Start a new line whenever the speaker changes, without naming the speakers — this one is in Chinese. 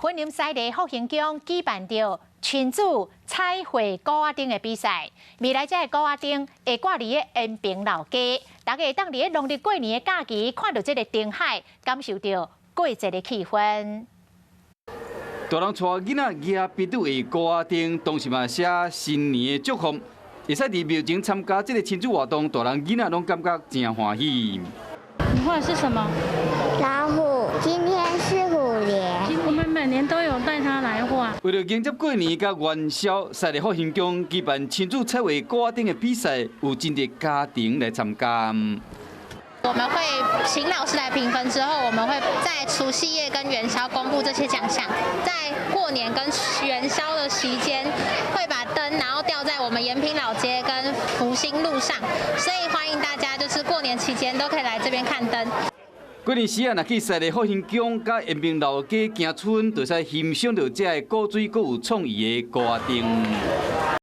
云林西里复兴宫举办着亲子彩绘古仔灯的比赛，未来这个古仔灯会挂伫个延平老街，大家会当伫个农历过年的假期看到这个灯海，感受到过节的气氛。
大人带囡仔举笔拄的古仔灯，同时嘛写新年的祝福，会使伫庙前参加这个亲子活动，大人囡仔拢感觉真欢喜。
你画的是什么？
老虎，今天是虎年。
我们每年都有带它来画。
为了迎接过年甲元宵，西里复兴宫举办亲子彩绘古仔灯的比赛，有真侪家庭来参加。
我们会请老师来评分之后，我们会在除夕夜跟元宵公布这些奖项。在过年跟元宵的期间，会把灯然后吊在我们延平老街跟福兴路上，所以欢迎大家就是过年期间都可以来这边看灯。
过年时啊，若去西里复兴宫甲延平老街行村，就使欣赏到这个古水阁有创意的古仔灯。